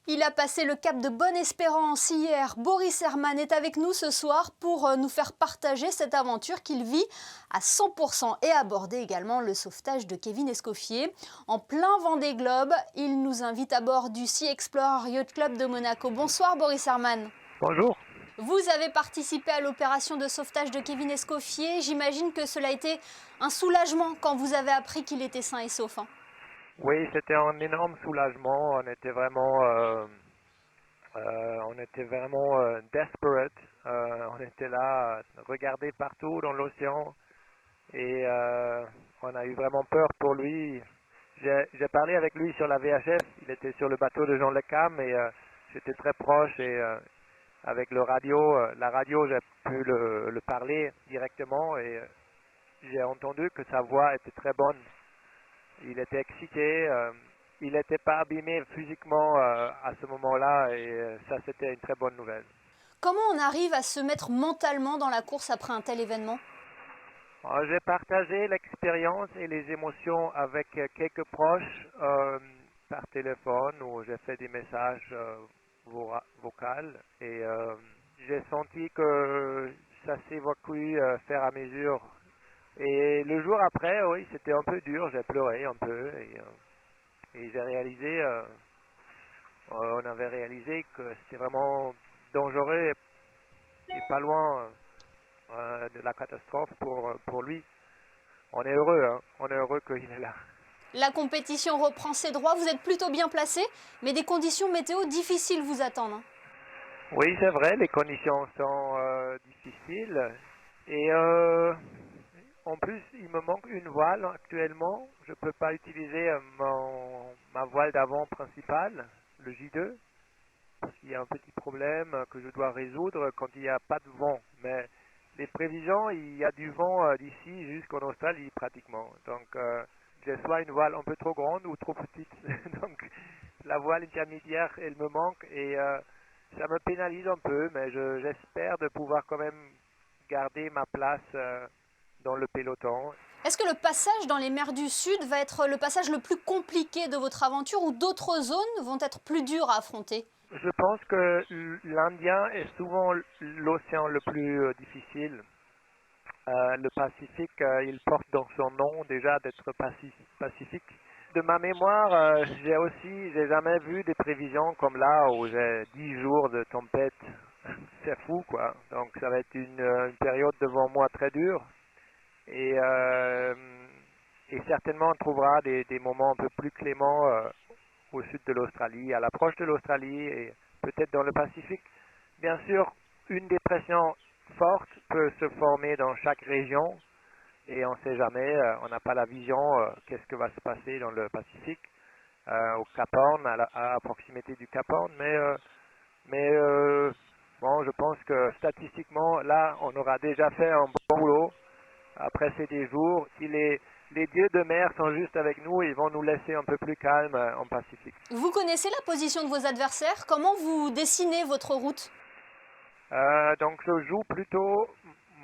Il a passé le cap de Bonne-Espérance hier. Boris Herman est avec nous ce soir pour nous faire partager cette aventure qu'il vit à 100% et aborder également le sauvetage de Kevin Escoffier. En plein Vendée Globe, il nous invite à bord du Sea Explorer Yacht Club de Monaco. Bonsoir Boris Herman. Bonjour. Vous avez participé à l'opération de sauvetage de Kevin Escoffier. J'imagine que cela a été un soulagement quand vous avez appris qu'il était sain et sauf. Oui, c'était un énorme soulagement. On était vraiment desperate. On était là, regarder partout dans l'océan et on a eu vraiment peur pour lui. J'ai parlé avec lui sur la VHF. Il était sur le bateau de Jean Le Cam et j'étais très proche et avec la radio, j'ai pu le parler directement et j'ai entendu que sa voix était très bonne. Il était excité, il n'était pas abîmé physiquement à ce moment-là et ça c'était une très bonne nouvelle. Comment on arrive à se mettre mentalement dans la course après un tel événement ? J'ai partagé l'expérience et les émotions avec quelques proches par téléphone où j'ai fait des messages vocaux et j'ai senti que ça s'évacue faire à mesure. Et le jour après, oui, c'était un peu dur, j'ai pleuré un peu et j'ai réalisé, on avait réalisé que c'était vraiment dangereux et pas loin de la catastrophe pour lui. On est heureux, hein, on est heureux qu'il est là. La compétition reprend ses droits, vous êtes plutôt bien placé, mais des conditions météo difficiles vous attendent. Oui, c'est vrai, les conditions sont difficiles et en plus, il me manque une voile actuellement. Je ne peux pas utiliser ma voile d'avant principale, le J2. Il y a un petit problème que je dois résoudre quand il n'y a pas de vent. Mais les prévisions, il y a du vent d'ici jusqu'en Australie pratiquement. Donc j'ai soit une voile un peu trop grande ou trop petite. Donc la voile intermédiaire, elle me manque et ça me pénalise un peu. Mais j'espère de pouvoir quand même garder ma place dans le peloton. Est-ce que le passage dans les mers du Sud va être le passage le plus compliqué de votre aventure ou d'autres zones vont être plus dures à affronter ? Je pense que l'Indien est souvent l'océan le plus difficile. Le Pacifique, il porte dans son nom déjà d'être pacifique. De ma mémoire, j'ai jamais vu des prévisions comme là où j'ai 10 jours de tempête. C'est fou quoi. Donc ça va être une période devant moi très dure. Et, euh, et certainement on trouvera des moments un peu plus cléments au sud de l'Australie, à l'approche de l'Australie et peut-être dans le Pacifique. Bien sûr, une dépression forte peut se former dans chaque région et on ne sait jamais, on n'a pas la vision qu'est-ce que va se passer dans le Pacifique, au Cap Horn, à proximité du Cap Horn, mais bon, je pense que statistiquement, là, on aura déjà fait un bon boulot. Après ces 10 jours, si les dieux de mer sont juste avec nous, ils vont nous laisser un peu plus calmes en Pacifique. Vous connaissez la position de vos adversaires ? Comment vous dessinez votre route ? Donc je joue plutôt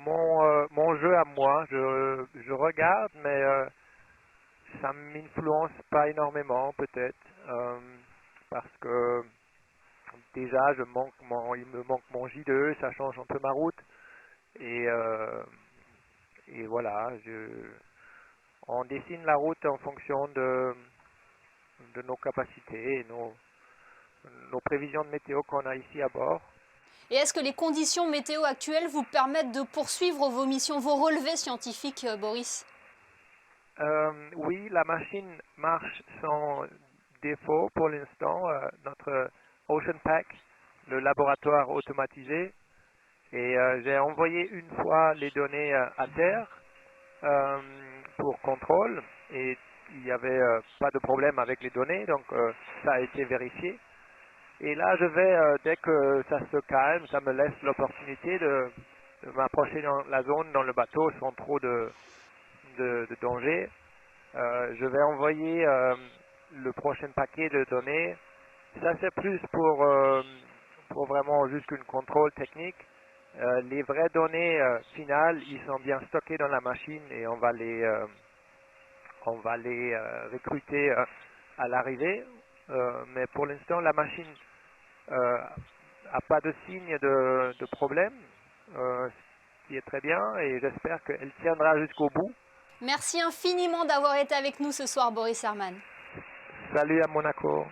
mon jeu à moi. Je regarde, mais ça m'influence pas énormément peut-être parce que déjà il me manque mon J2, ça change un peu ma route et et voilà, on dessine la route en fonction de nos capacités et nos prévisions de météo qu'on a ici à bord. Et est-ce que les conditions météo actuelles vous permettent de poursuivre vos missions, vos relevés scientifiques, Boris ? Oui, la machine marche sans défaut pour l'instant. Notre Ocean Pack, le laboratoire automatisé, et j'ai envoyé une fois les données à terre euh, pour contrôle et il n'y avait pas de problème avec les données, donc ça a été vérifié. Et là, je vais, dès que ça se calme, ça me laisse l'opportunité de m'approcher dans la zone, dans le bateau, sans trop de danger. Je vais envoyer le prochain paquet de données. Ça, c'est plus pour vraiment juste une contrôle technique. Les vraies données finales, ils sont bien stockés dans la machine et on va les recruter à l'arrivée. Mais pour l'instant, la machine n'a pas de signe de problème, ce qui est très bien, et j'espère qu'elle tiendra jusqu'au bout. Merci infiniment d'avoir été avec nous ce soir, Boris Herman. Salut à Monaco.